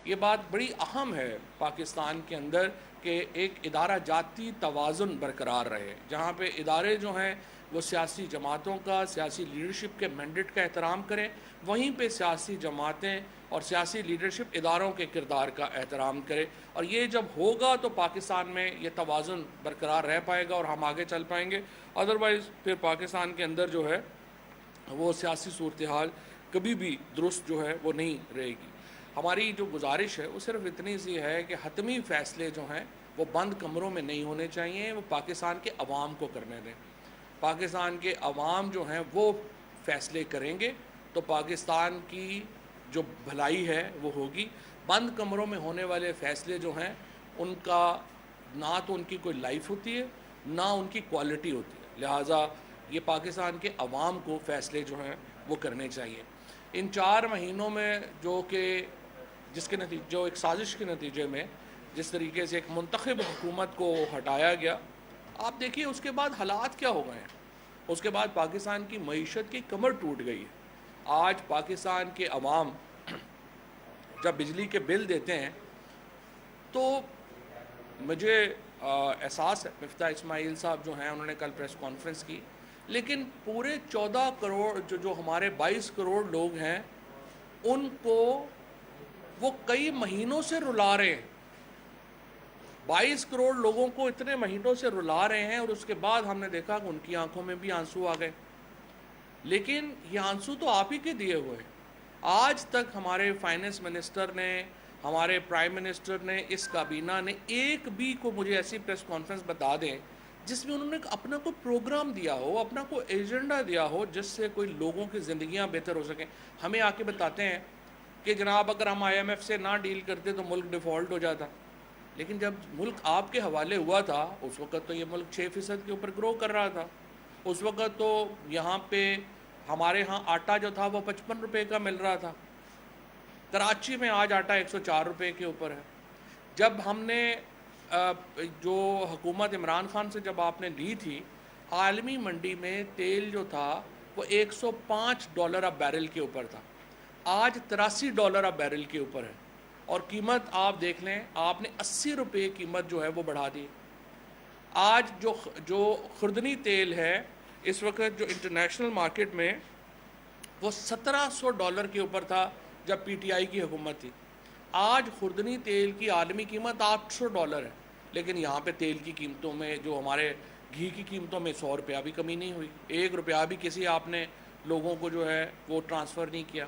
یہ بات بڑی اہم ہے پاکستان کے اندر کہ ایک ادارہ جاتی توازن برقرار رہے، جہاں پہ ادارے جو ہیں وہ سیاسی جماعتوں کا، سیاسی لیڈرشپ کے مینڈیٹ کا احترام کریں، وہیں پہ سیاسی جماعتیں اور سیاسی لیڈرشپ اداروں کے کردار کا احترام کرے، اور یہ جب ہوگا تو پاکستان میں یہ توازن برقرار رہ پائے گا اور ہم آگے چل پائیں گے۔ ادروائز پھر پاکستان کے اندر جو ہے وہ سیاسی صورتحال کبھی بھی درست جو ہے وہ نہیں رہے گی۔ ہماری جو گزارش ہے وہ صرف اتنی سی ہے کہ حتمی فیصلے جو ہیں وہ بند کمروں میں نہیں ہونے چاہیے، وہ پاکستان کے عوام کو کرنے دیں۔ پاکستان کے عوام جو ہیں وہ فیصلے کریں گے تو پاکستان کی جو بھلائی ہے وہ ہوگی۔ بند کمروں میں ہونے والے فیصلے جو ہیں ان کا نہ تو ان کی کوئی لائف ہوتی ہے، نہ ان کی کوالٹی ہوتی ہے، لہٰذا یہ پاکستان کے عوام کو فیصلے جو ہیں وہ کرنے چاہیے۔ ان 4 مہینوں میں جو ایک سازش کے نتیجے میں جس طریقے سے ایک منتخب حکومت کو ہٹایا گیا، آپ دیکھیے اس کے بعد حالات کیا ہو گئے ہیں۔ اس کے بعد پاکستان کی معیشت کی کمر ٹوٹ گئی ہے۔ آج پاکستان کے عوام جب بجلی کے بل دیتے ہیں تو مجھے احساس ہے، مفتاح اسماعیل صاحب جو ہیں انہوں نے کل پریس کانفرنس کی، لیکن پورے 14 کروڑ جو ہمارے 22 کروڑ لوگ ہیں ان کو وہ کئی مہینوں سے رلا رہے ہیں۔ 22 کروڑ لوگوں کو اتنے مہینوں سے رلا رہے ہیں، اور اس کے بعد ہم نے دیکھا کہ ان کی آنکھوں میں بھی آنسو آ گئے۔ لیکن یہ آنسو تو آپ ہی کے دیے ہوئے ہیں۔ آج تک ہمارے فائنانس منسٹر نے، ہمارے پرائم منسٹر نے، اس کابینہ نے ایک بھی کو مجھے ایسی پریس کانفرنس بتا دیں جس میں انہوں نے اپنا کوئی پروگرام دیا ہو، اپنا کوئی ایجنڈا دیا ہو جس سے کوئی لوگوں کی زندگیاں بہتر ہو سکیں۔ ہمیں آ کے بتاتے ہیں کہ جناب اگر ہم IMF سے نہ ڈیل کرتے تو ملک ڈیفالٹ ہو جاتا، لیکن جب ملک آپ کے حوالے ہوا تھا اس وقت تو یہ ملک 6% کے اوپر گرو کر رہا تھا۔ اس وقت تو یہاں پہ ہمارے ہاں آٹا جو تھا وہ 55 روپے کا مل رہا تھا، کراچی میں آج آٹا 104 روپے کے اوپر ہے۔ جب ہم نے جو حکومت عمران خان سے جب آپ نے لی تھی، عالمی منڈی میں تیل جو تھا وہ $105 اب بیرل کے اوپر تھا، آج $83 اب بیرل کے اوپر ہے، اور قیمت آپ دیکھ لیں آپ نے 80 روپے قیمت جو ہے وہ بڑھا دی۔ آج جو خوردنی تیل ہے اس وقت جو انٹرنیشنل مارکیٹ میں وہ $1700 کے اوپر تھا جب PTI کی حکومت تھی، آج خوردنی تیل کی عالمی قیمت $800 ہے، لیکن یہاں پہ تیل کی قیمتوں میں، جو ہمارے گھی کی قیمتوں میں 100 روپیہ بھی کمی نہیں ہوئی، 1 روپیہ بھی کسی آپ نے لوگوں کو جو ہے وہ ٹرانسفر نہیں کیا۔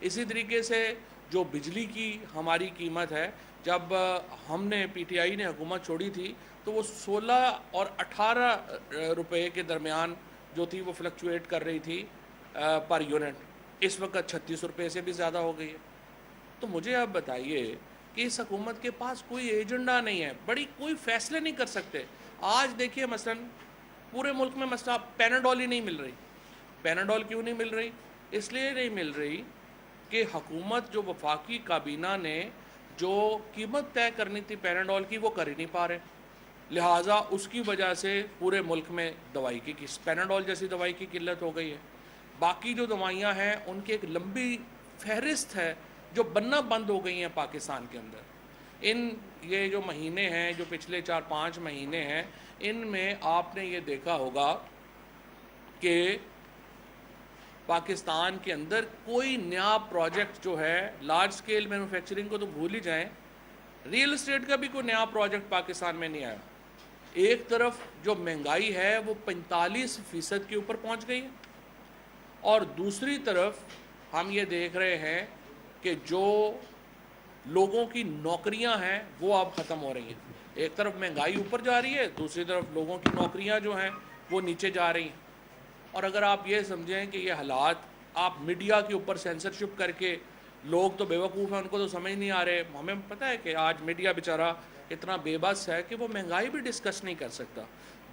اسی طریقے سے جو بجلی کی ہماری قیمت ہے، جب ہم نے PTI نے حکومت چھوڑی تھی تو وہ 16 اور 18 روپے کے درمیان جو تھی وہ فلکچویٹ کر رہی تھی پر یونٹ، اس وقت 36 روپے سے بھی زیادہ ہو گئی ہے۔ تو مجھے آپ بتائیے کہ اس حکومت کے پاس کوئی ایجنڈا نہیں ہے، کوئی فیصلے نہیں کر سکتے۔ آج دیکھیے مثلا پورے ملک میں مسئلہ پیناڈول ہی نہیں مل رہی۔ پیناڈول کیوں نہیں مل رہی؟ اس لیے نہیں مل رہی کہ حکومت جو وفاقی کابینہ نے جو قیمت طے کرنی تھی پیناڈول کی وہ کر ہی نہیں پا رہے، لہٰذا اس کی وجہ سے پورے ملک میں دوائی کی پیناڈول جیسی دوائی کی قلت ہو گئی ہے۔ باقی جو دوائیاں ہیں ان کی ایک لمبی فہرست ہے جو بننا بند ہو گئی ہیں پاکستان کے اندر۔ یہ جو مہینے ہیں، جو پچھلے 4-5 مہینے ہیں، ان میں آپ نے یہ دیکھا ہوگا کہ پاکستان کے اندر کوئی نیا پروجیکٹ جو ہے، لارج سکیل مینوفیکچرنگ کو تو بھول ہی جائیں، ریئل اسٹیٹ کا بھی کوئی نیا پروجیکٹ پاکستان میں نہیں آیا۔ ایک طرف جو مہنگائی ہے وہ 45% کے اوپر پہنچ گئی ہے، اور دوسری طرف ہم یہ دیکھ رہے ہیں کہ جو لوگوں کی نوکریاں ہیں وہ اب ختم ہو رہی ہیں۔ ایک طرف مہنگائی اوپر جا رہی ہے، دوسری طرف لوگوں کی نوکریاں جو ہیں وہ نیچے جا رہی ہیں۔ اور اگر آپ یہ سمجھیں کہ یہ حالات آپ میڈیا کے اوپر سینسرشپ کر کے، لوگ تو بیوقوف ہیں ان کو تو سمجھ نہیں آ رہے، ہمیں پتہ ہے کہ آج میڈیا بیچارہ اتنا بے بس ہے کہ وہ مہنگائی بھی ڈسکس نہیں کر سکتا۔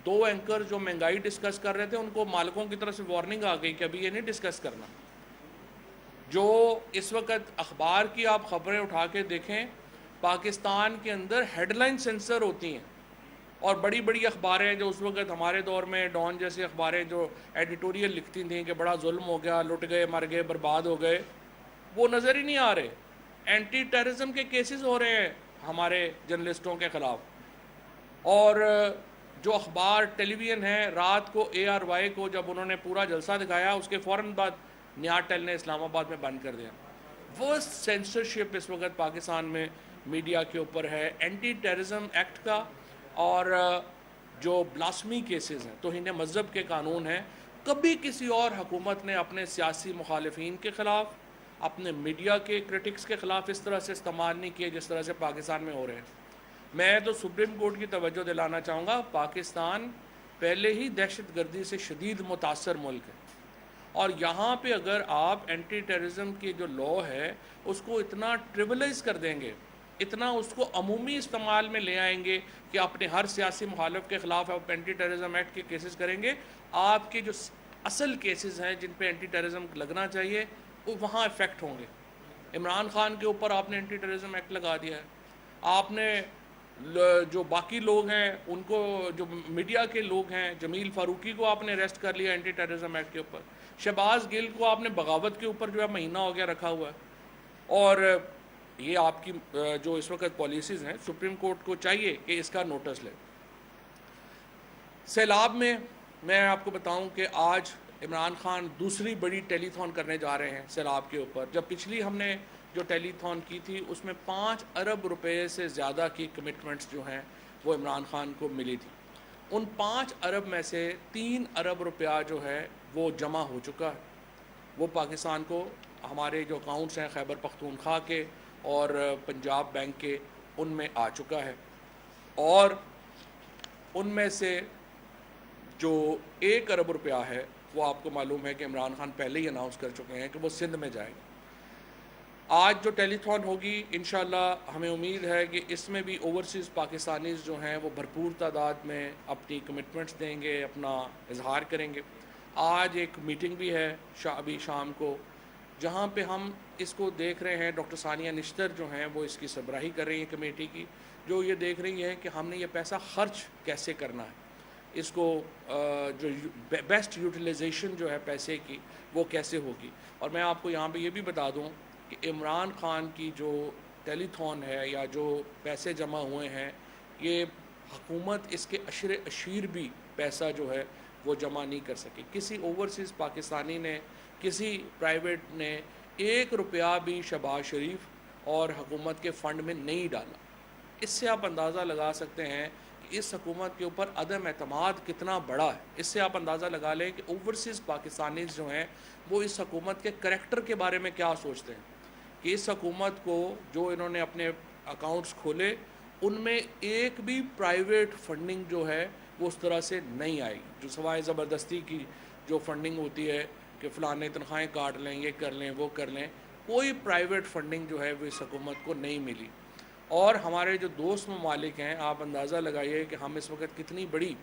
2 اینکر جو مہنگائی ڈسکس کر رہے تھے ان کو مالکوں کی طرف سے وارننگ آ گئی کہ ابھی یہ نہیں ڈسکس کرنا۔ جو اس وقت اخبار کی آپ خبریں اٹھا کے دیکھیں، پاکستان کے اندر ہیڈ لائن سینسر ہوتی ہیں، اور بڑی بڑی اخباریں جو اس وقت ہمارے دور میں ڈان جیسی اخباریں جو ایڈیٹوریل لکھتی تھیں کہ بڑا ظلم ہو گیا، لٹ گئے، مر گئے، برباد ہو گئے، وہ نظر ہی نہیں آ رہے۔ اینٹی ٹیررزم کے کیسز ہو رہے ہیں ہمارے جرنلسٹوں کے خلاف، اور جو اخبار ٹیلی ویژن ہیں، رات کو ARY کو جب انہوں نے پورا جلسہ دکھایا اس کے فوراً بعد نیاٹل نے اسلام آباد میں بند کر دیا۔ ورسٹ سینسرشپ اس وقت پاکستان میں میڈیا کے اوپر ہے، اینٹی ٹیررزم ایکٹ کا، اور جو بلاسمی کیسز ہیں، توہین مذہب کے قانون ہیں، کبھی کسی اور حکومت نے اپنے سیاسی مخالفین کے خلاف، اپنے میڈیا کے کرٹکس کے خلاف اس طرح سے استعمال نہیں کیے جس طرح سے پاکستان میں ہو رہے ہیں۔ میں تو سپریم کورٹ کی توجہ دلانا چاہوں گا، پاکستان پہلے ہی دہشت گردی سے شدید متاثر ملک ہے، اور یہاں پہ اگر آپ اینٹی ٹیررزم کی جو لا ہے اس کو اتنا ٹریولائز کر دیں گے، اتنا اس کو عمومی استعمال میں لے آئیں گے کہ اپنے ہر سیاسی مخالف کے خلاف آپ اینٹی ٹیررزم ایکٹ کے کیسز کریں گے، آپ کے جو اصل کیسز ہیں جن پہ اینٹی ٹیررزم لگنا چاہیے وہ وہاں افیکٹ ہوں گے۔ عمران خان کے اوپر آپ نے اینٹی ٹیررزم ایکٹ لگا دیا ہے، آپ نے جو باقی لوگ ہیں ان کو، جو میڈیا کے لوگ ہیں، جمیل فاروقی کو آپ نے اریسٹ کر لیا اینٹی ٹیررزم ایکٹ کے اوپر، شہباز گل کو آپ نے بغاوت کے اوپر جو ہے مہینہ ہو گیا رکھا ہوا ہے، اور یہ آپ کی جو اس وقت پالیسیز ہیں، سپریم کورٹ کو چاہیے کہ اس کا نوٹس لے۔ سیلاب میں آپ کو بتاؤں کہ آج عمران خان دوسری بڑی ٹیلی تھون کرنے جا رہے ہیں سیلاب کے اوپر، جب پچھلی ہم نے جو ٹیلی تھون کی تھی اس میں 5 ارب روپے سے زیادہ کی کمٹمنٹس جو ہیں وہ عمران خان کو ملی تھی۔ ان 5 ارب میں سے 3 ارب روپیہ جو ہے وہ جمع ہو چکا ہے، وہ پاکستان کو، ہمارے جو اکاؤنٹس ہیں خیبر پختونخوا کے اور پنجاب بینک کے، ان میں آ چکا ہے، اور ان میں سے جو 1 ارب روپیہ ہے وہ آپ کو معلوم ہے کہ عمران خان پہلے ہی اناؤنس کر چکے ہیں کہ وہ سندھ میں جائے گا۔ آج جو ٹیلی تھون ہوگی انشاءاللہ ہمیں امید ہے کہ اس میں بھی اوورسیز پاکستانیز جو ہیں وہ بھرپور تعداد میں اپنی کمٹمنٹس دیں گے، اپنا اظہار کریں گے۔ آج ایک میٹنگ بھی ہے ابھی شام کو، جہاں پہ ہم اس کو دیکھ رہے ہیں، ڈاکٹر ثانیہ نشتر جو ہیں وہ اس کی سربراہی کر رہی ہیں کمیٹی کی، جو یہ دیکھ رہی ہیں کہ ہم نے یہ پیسہ خرچ کیسے کرنا ہے، اس کو جو بیسٹ یوٹیلائزیشن جو ہے پیسے کی وہ کیسے ہوگی۔ اور میں آپ کو یہاں پہ یہ بھی بتا دوں کہ عمران خان کی جو ٹیلی تھون ہے یا جو پیسے جمع ہوئے ہیں، یہ حکومت اس کے اشیر بھی پیسہ جو ہے وہ جمع نہیں کر سکی۔ کسی اوورسیز پاکستانی نے، کسی پرائیویٹ نے 1 روپیہ بھی شہباز شریف اور حکومت کے فنڈ میں نہیں ڈالا۔ اس سے آپ اندازہ لگا سکتے ہیں کہ اس حکومت کے اوپر عدم اعتماد کتنا بڑا ہے۔ اس سے آپ اندازہ لگا لیں کہ اوورسیز پاکستانیز جو ہیں وہ اس حکومت کے کریکٹر کے بارے میں کیا سوچتے ہیں، کہ اس حکومت کو جو انہوں نے اپنے اکاؤنٹس کھولے ان میں ایک بھی پرائیویٹ فنڈنگ جو ہے وہ اس طرح سے نہیں آئی، جو سوائے زبردستی کی جو فنڈنگ ہوتی ہے کہ فلانے تنخواہیں کاٹ لیں، یہ کر لیں، وہ کر لیں، کوئی پرائیویٹ فنڈنگ جو ہے وہ اس حکومت کو نہیں ملی۔ اور ہمارے جو دوست ممالک ہیں، آپ اندازہ لگائیے کہ ہم اس وقت کتنی بڑی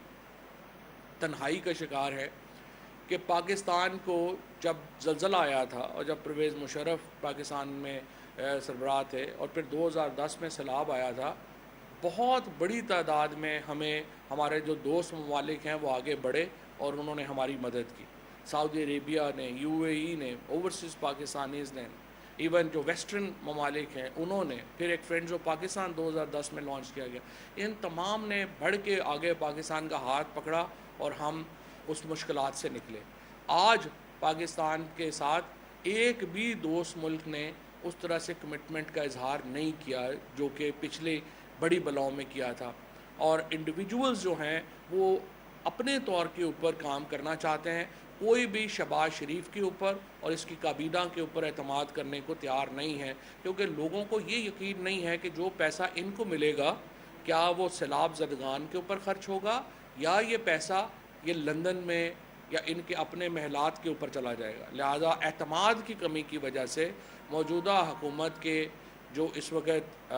تنہائی کا شکار ہے، کہ پاکستان کو جب زلزلہ آیا تھا اور جب پرویز مشرف پاکستان میں سربراہ تھے، اور پھر 2010 میں سیلاب آیا تھا، بہت بڑی تعداد میں ہمیں ہمارے جو دوست ممالک ہیں وہ آگے بڑھے اور انہوں نے ہماری مدد کی۔ سعودی عربیہ نے، UAE نے، اوورسیز پاکستانیز نے، ایون جو ویسٹرن ممالک ہیں انہوں نے، پھر ایک فرینڈز آف پاکستان 2010 میں لانچ کیا گیا، ان تمام نے بڑھ کے آگے پاکستان کا ہاتھ پکڑا اور ہم اس مشکلات سے نکلے۔ آج پاکستان کے ساتھ ایک بھی دوست ملک نے اس طرح سے کمٹمنٹ کا اظہار نہیں کیا جو کہ پچھلے بڑی بلاؤں میں کیا تھا، اور انڈیویجولز جو ہیں وہ اپنے طور کے اوپر کام کرنا چاہتے ہیں، کوئی بھی شہباز شریف کے اوپر اور اس کی کابینہ کے اوپر اعتماد کرنے کو تیار نہیں ہے، کیونکہ لوگوں کو یہ یقین نہیں ہے کہ جو پیسہ ان کو ملے گا کیا وہ سیلاب زدگان کے اوپر خرچ ہوگا یا یہ پیسہ یہ لندن میں یا ان کے اپنے محلات کے اوپر چلا جائے گا۔ لہذا اعتماد کی کمی کی وجہ سے موجودہ حکومت کے جو اس وقت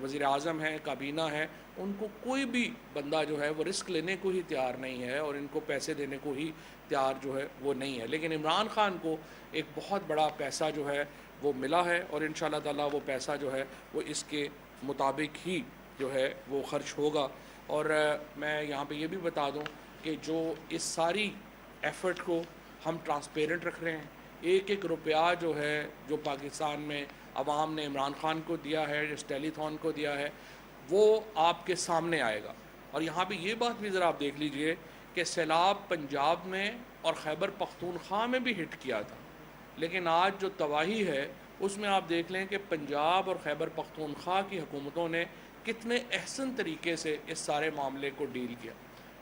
وزیر اعظم ہیں، کابینہ ہیں، ان کو کوئی بھی بندہ جو ہے وہ رسک لینے کو ہی تیار نہیں ہے اور ان کو پیسے دینے کو ہی تیار جو ہے وہ نہیں ہے۔ لیکن عمران خان کو ایک بہت بڑا پیسہ جو ہے وہ ملا ہے، اور انشاءاللہ تعالیٰ وہ پیسہ جو ہے وہ اس کے مطابق ہی جو ہے وہ خرچ ہوگا۔ اور میں یہاں پہ یہ بھی بتا دوں کہ جو اس ساری ایفرٹ کو ہم ٹرانسپیرنٹ رکھ رہے ہیں، ایک ایک روپیہ جو ہے جو پاکستان میں عوام نے عمران خان کو دیا ہے، جس ٹیلی تھون کو دیا ہے، وہ آپ کے سامنے آئے گا۔ اور یہاں پہ یہ بات بھی ذرا آپ دیکھ لیجئے کہ سیلاب پنجاب میں اور خیبر پختونخوا میں بھی ہٹ کیا تھا، لیکن آج جو تباہی ہے اس میں آپ دیکھ لیں کہ پنجاب اور خیبر پختونخوا کی حکومتوں نے کتنے احسن طریقے سے اس سارے معاملے کو ڈیل کیا۔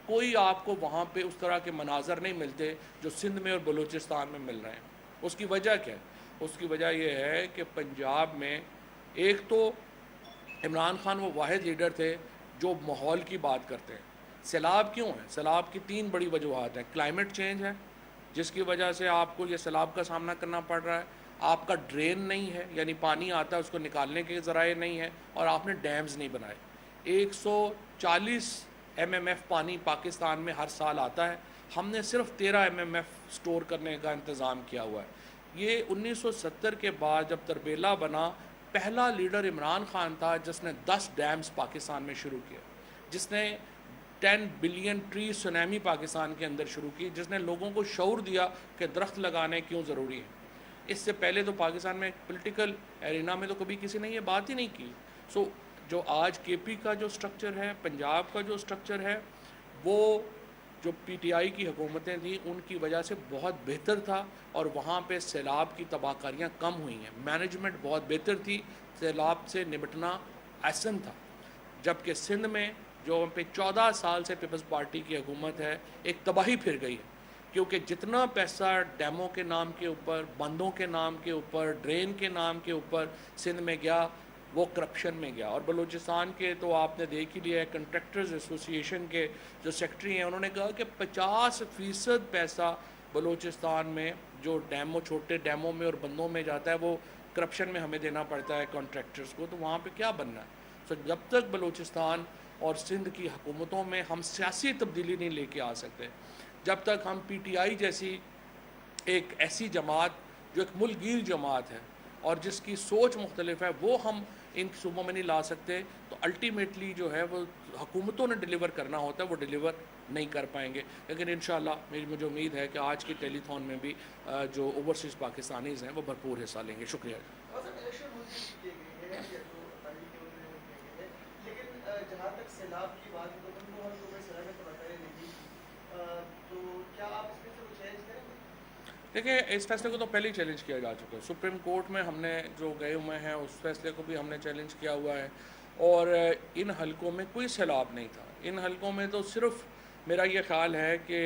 کوئی آپ کو وہاں پہ اس طرح کے مناظر نہیں ملتے جو سندھ میں اور بلوچستان میں مل رہے ہیں۔ اس کی وجہ کیا ہے؟ اس کی وجہ یہ ہے کہ پنجاب میں ایک تو عمران خان وہ واحد لیڈر تھے جو ماحول کی بات کرتے ہیں۔ سیلاب کیوں ہے؟ سیلاب کی 3 بڑی وجوہات ہیں۔ کلائمیٹ چینج ہے جس کی وجہ سے آپ کو یہ سیلاب کا سامنا کرنا پڑ رہا ہے، آپ کا ڈرین نہیں ہے، یعنی پانی آتا ہے اس کو نکالنے کے ذرائع نہیں ہے، اور آپ نے ڈیمز نہیں بنائے۔ 140 MMF پانی پاکستان میں ہر سال آتا ہے، ہم نے صرف 13 MMF سٹور کرنے کا انتظام کیا ہوا ہے۔ یہ 1970 کے بعد جب تربیلا بنا، پہلا لیڈر عمران خان تھا جس نے 10 ڈیمز پاکستان میں شروع کیا، جس نے 10 بلین ٹری سونامی پاکستان کے اندر شروع کی، جس نے لوگوں کو شعور دیا کہ درخت لگانے کیوں ضروری ہے۔ اس سے پہلے تو پاکستان میں پولیٹیکل ایرینا میں تو کبھی کسی نے یہ بات ہی نہیں کی۔ جو آج کے پی کا جو سٹرکچر ہے، پنجاب کا جو سٹرکچر ہے، وہ جو پی ٹی آئی کی حکومتیں تھیں ان کی وجہ سے بہت بہتر تھا، اور وہاں پہ سیلاب کی تباہ کاریاں کم ہوئی ہیں، مینجمنٹ بہت بہتر تھی، سیلاب سے نمٹنا آسان تھا۔ جبکہ سندھ میں جو پہ 14 سال سے پیپلز پارٹی کی حکومت ہے، ایک تباہی پھر گئی ہے، کیونکہ جتنا پیسہ ڈیموں کے نام کے اوپر، بندوں کے نام کے اوپر، ڈرین کے نام کے اوپر سندھ میں گیا، وہ کرپشن میں گیا۔ اور بلوچستان کے تو آپ نے دیکھ ہی لیا ہے، کنٹریکٹرز ایسوسی ایشن کے جو سیکٹری ہیں انہوں نے کہا کہ 50% پیسہ بلوچستان میں جو چھوٹے ڈیموں میں اور بندوں میں جاتا ہے وہ کرپشن میں ہمیں دینا پڑتا ہے کنٹریکٹرز کو، تو وہاں پہ کیا بننا ہے؟ جب تک بلوچستان اور سندھ کی حکومتوں میں ہم سیاسی تبدیلی نہیں لے کے آ سکتے، جب تک ہم پی ٹی آئی جیسی ایک ایسی جماعت جو ایک ملک گیر جماعت ہے اور جس کی سوچ مختلف ہے وہ ہم ان صوبوں میں نہیں لا سکتے، تو الٹیمیٹلی جو ہے وہ حکومتوں نے ڈیلیور کرنا ہوتا ہے وہ ڈیلیور نہیں کر پائیں گے۔ لیکن انشاءاللہ مجھے امید ہے کہ آج کی ٹیلی تھون میں بھی جو اوورسیز پاکستانیز ہیں وہ بھرپور حصہ لیں گے۔ شکریہ۔ جہاں تک سیلاب کی بات ہے تو ان کو ہر صوبے سیلاب میں تباہی نہیں، تو کیا آپ اس میں سے کچھ چینج کریں گے؟ دیکھیں، اس فیصلے کو تو پہلے ہی چیلنج کیا جا چکا ہے، سپریم کورٹ میں ہم نے جو گئے ہوئے ہیں اس فیصلے کو بھی ہم نے چیلنج کیا ہوا ہے، اور ان حلقوں میں کوئی سیلاب نہیں تھا۔ ان حلقوں میں تو صرف میرا یہ خیال ہے کہ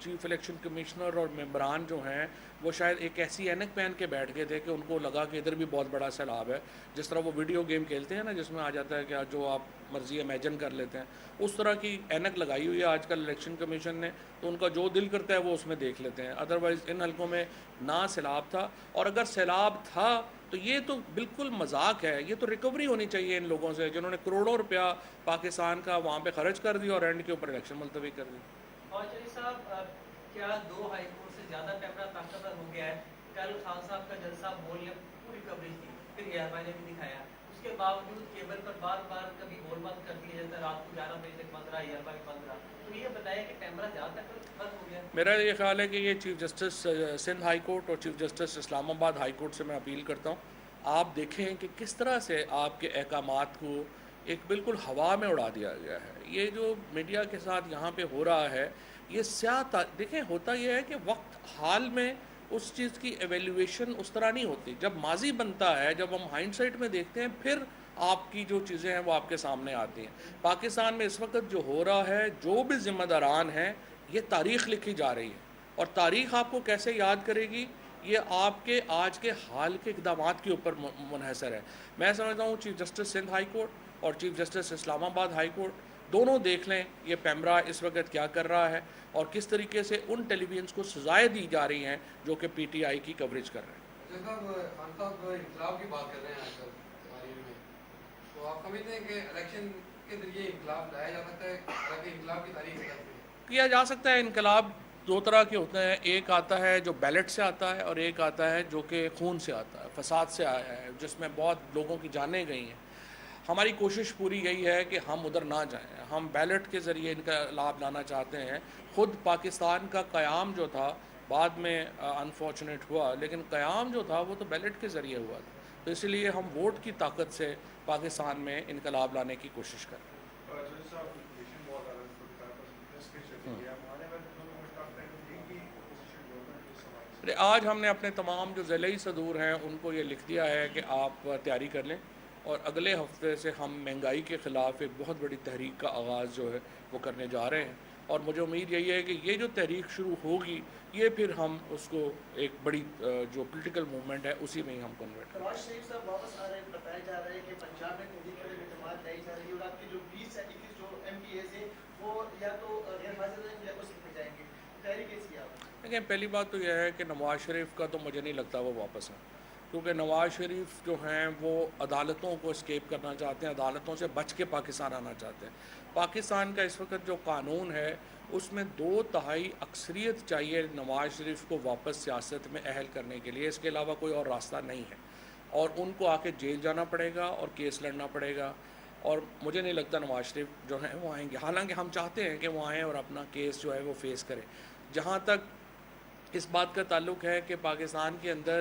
چیف الیکشن کمشنر اور ممبران جو ہیں وہ شاید ایک ایسی اینک پہن کے بیٹھ گئے تھے کہ ان کو لگا کہ ادھر بھی بہت بڑا سیلاب ہے، جس طرح وہ ویڈیو گیم کھیلتے ہیں نا جس میں آ جاتا ہے کہ جو آپ مرضی امیجن کر لیتے ہیں، اس طرح کی اینک لگائی ہوئی ہے آج کل الیکشن کمیشن نے، تو ان کا جو دل کرتا ہے وہ اس میں دیکھ لیتے ہیں۔ ادروائز ان حلقوں میں نہ سیلاب تھا، اور اگر سیلاب تھا تو یہ تو بالکل مذاق ہے، یہ تو ریکوری ہونی چاہیے ان لوگوں سے جنہوں نے کروڑوں روپیہ پاکستان کا وہاں پہ خرچ کر دیا اور اینڈ کے اوپر الیکشن ملتوی کر دی۔ اور چلی صاحب، کیا 2 ہائی کورٹ سے زیادہ پیمرا طاقتور ہو گیا ہے؟ کل خان صاحب کا جلسہ بول یا پوری کوریج تھی، پھر ایئر نے بھی دکھایا، اس کے باوجود کیبل پر بار بار کبھی بول بند کر دیا جاتا ہے، رات کو 11 بجے تک بند رہا، ایئر بھی بند رہا، تو یہ بتایا کہ پیمرا زیادہ تک بند ہو گیا۔ میرا یہ خیال ہے کہ یہ chief justice Sindh high court اور چیف جسٹس اسلام آباد ہائی کورٹ سے میں اپیل کرتا ہوں، آپ دیکھیں کہ کس طرح سے آپ کے احکامات کو ایک بالکل ہوا میں اڑا دیا گیا ہے۔ یہ جو میڈیا کے ساتھ یہاں پہ ہو رہا ہے، یہ دیکھیں ہوتا یہ ہے کہ وقت حال میں اس چیز کی ایویلیویشن اس طرح نہیں ہوتی، جب ماضی بنتا ہے، جب ہم ہائنڈ سائٹ میں دیکھتے ہیں پھر آپ کی جو چیزیں ہیں وہ آپ کے سامنے آتی ہیں۔ پاکستان میں اس وقت جو ہو رہا ہے، جو بھی ذمہ داران ہیں، یہ تاریخ لکھی جا رہی ہے، اور تاریخ آپ کو کیسے یاد کرے گی یہ آپ کے آج کے حال کے اقدامات کے اوپر منحصر ہے۔ میں سمجھتا ہوں chief justice Sindh high court اور چیف جسٹس اسلام آباد ہائی کورٹ دونوں دیکھ لیں یہ پیمرا اس وقت کیا کر رہا ہے اور کس طریقے سے ان ٹیلی ویژنس کو سزائیں دی جا رہی ہیں جو کہ پی ٹی آئی کی کوریج کر رہے ہیں۔ خان صاحب انقلاب کی بات کر رہے ہیں آج کل تمہاری میں، تو آپ سمجھتے ہیں کہ الیکشن کے ذریعے انقلاب لایا جا سکتا ہے؟ حالانکہ انقلاب کی تاریخ کیا جا سکتا ہے۔ انقلاب 2 طرح کے ہوتے ہیں، ایک آتا ہے جو بیلٹ سے آتا ہے اور ایک آتا ہے جو کہ خون سے آتا ہے، فساد سے آیا ہے، جس میں بہت لوگوں کی جانیں گئی ہیں۔ ہماری کوشش پوری یہی ہے کہ ہم ادھر نہ جائیں، ہم بیلٹ کے ذریعے انقلاب لانا چاہتے ہیں۔ خود پاکستان کا قیام جو تھا بعد میں انفارچونیٹ ہوا، لیکن قیام جو تھا وہ تو بیلٹ کے ذریعے ہوا تھا۔ تو اس لیے ہم ووٹ کی طاقت سے پاکستان میں انقلاب لانے کی کوشش کریں. آج ہم نے اپنے تمام جو ضلعی صدور ہیں ان کو یہ لکھ دیا ہے کہ آپ تیاری کر لیں، اور اگلے ہفتے سے ہم مہنگائی کے خلاف ایک بہت بڑی تحریک کا آغاز جو ہے وہ کرنے جا رہے ہیں. اور مجھے امید یہی ہے کہ یہ جو تحریک شروع ہوگی یہ پھر ہم اس کو ایک بڑی جو پولیٹیکل موومنٹ ہے اسی میں ہی ہم کنورٹ کریں. نواز شریف صاحب واپس آ رہے ہیں، بتایا جا رہا ہے کہ پنجاب میں تحریک اعتماد لائی جا رہی ہے، اور آپ کے جو 20 سے 21 جو MPAs ہیں وہ یا تو غیر حاضر ہیں یا اس میں جائیں گے. تحریک کیسی ہے آپ؟ دیکھیں، پہلی بات تو یہ ہے کہ نواز شریف کا تو مجھے نہیں لگتا وہ واپس ہیں، کیونکہ نواز شریف جو ہیں وہ عدالتوں کو اسکیپ کرنا چاہتے ہیں، عدالتوں سے بچ کے پاکستان آنا چاہتے ہیں. پاکستان کا اس وقت جو قانون ہے اس میں 2/3 اکثریت چاہیے نواز شریف کو واپس سیاست میں اہل کرنے کے لیے، اس کے علاوہ کوئی اور راستہ نہیں ہے. اور ان کو آ کے جیل جانا پڑے گا اور کیس لڑنا پڑے گا، اور مجھے نہیں لگتا نواز شریف جو ہیں وہ آئیں گے. حالانکہ ہم چاہتے ہیں کہ وہ آئیں اور اپنا کیس جو ہے وہ فیس کریں. جہاں تک اس بات کا تعلق ہے کہ پاکستان کے اندر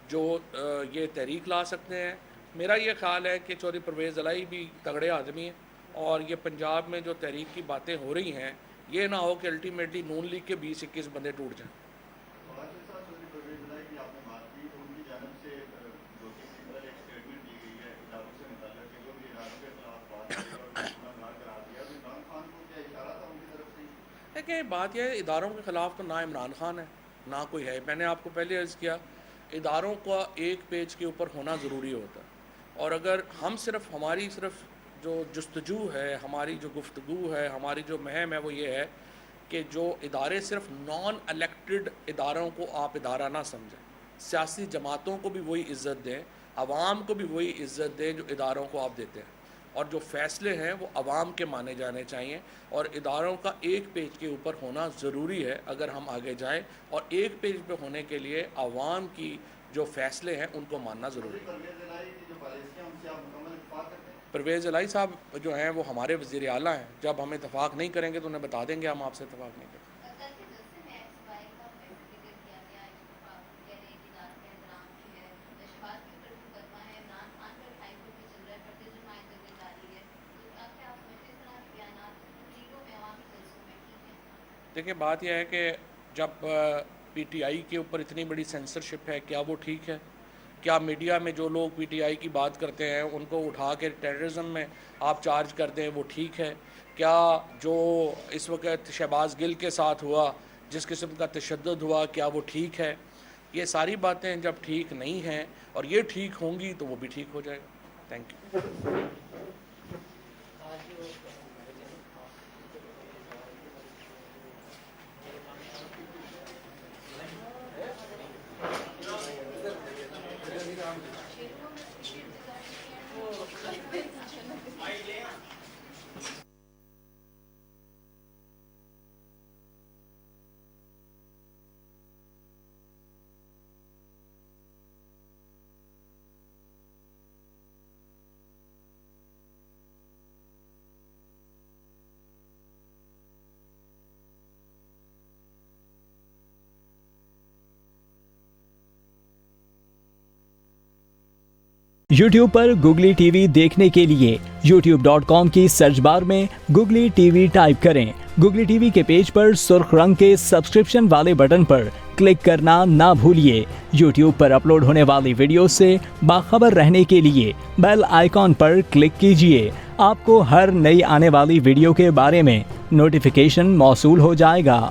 جو یہ تحریک لا سکتے ہیں، میرا یہ خیال ہے کہ چودھری پرویز الہی بھی تگڑے آدمی ہیں، اور یہ پنجاب میں جو تحریک کی باتیں ہو رہی ہیں یہ نہ ہو کہ الٹیمیٹلی نون لیگ کے 20-21 بندے ٹوٹ جائیں. دیکھیں، بات یہ ہے اداروں کے خلاف تو نہ عمران خان ہے نہ کوئی ہے. میں نے آپ کو پہلے عرض کیا، اداروں کا ایک پیج کے اوپر ہونا ضروری ہوتا ہے، اور اگر ہم ہماری صرف جو جستجو ہے، ہماری جو گفتگو ہے، ہماری جو مہم ہے وہ یہ ہے کہ جو ادارے صرف نان الیکٹڈ اداروں کو آپ ادارہ نہ سمجھیں، سیاسی جماعتوں کو بھی وہی عزت دیں، عوام کو بھی وہی عزت دیں جو اداروں کو آپ دیتے ہیں، اور جو فیصلے ہیں وہ عوام کے مانے جانے چاہیے. اور اداروں کا ایک پیج کے اوپر ہونا ضروری ہے اگر ہم آگے جائیں، اور ایک پیج پہ ہونے کے لیے عوام کی جو فیصلے ہیں ان کو ماننا ضروری ہے. پرویز الہی صاحب جو ہیں وہ ہمارے وزیر اعلیٰ ہیں، جب ہم اتفاق نہیں کریں گے تو انہیں بتا دیں گے ہم آپ سے اتفاق نہیں کریں. دیکھیں، بات یہ ہے کہ جب PTI کے اوپر اتنی بڑی سینسرشپ ہے، کیا وہ ٹھیک ہے؟ کیا میڈیا میں جو لوگ PTI کی بات کرتے ہیں ان کو اٹھا کے ٹیررزم میں آپ چارج کر دیں، وہ ٹھیک ہے؟ کیا جو اس وقت شہباز گل کے ساتھ ہوا، جس قسم کا تشدد ہوا، کیا وہ ٹھیک ہے؟ یہ ساری باتیں جب ٹھیک نہیں ہیں اور یہ ٹھیک ہوں گی تو وہ بھی ٹھیک ہو جائے گا. Thank you. YouTube پر گوگلی ٹی وی دیکھنے کے لیے youtube.com کی سرچ بار میں گوگلی ٹی وی ٹائپ کریں. گوگلی ٹی وی کے پیج پر سرخ رنگ کے سبسکرپشن والے بٹن پر کلک کرنا نہ بھولیے. YouTube پر اپلوڈ ہونے والی ویڈیو سے باخبر رہنے کے لیے بیل آئیکن پر کلک کیجیے. آپ کو ہر نئی آنے والی ویڈیو کے بارے میں نوٹیفیکیشن موصول ہو جائے گا.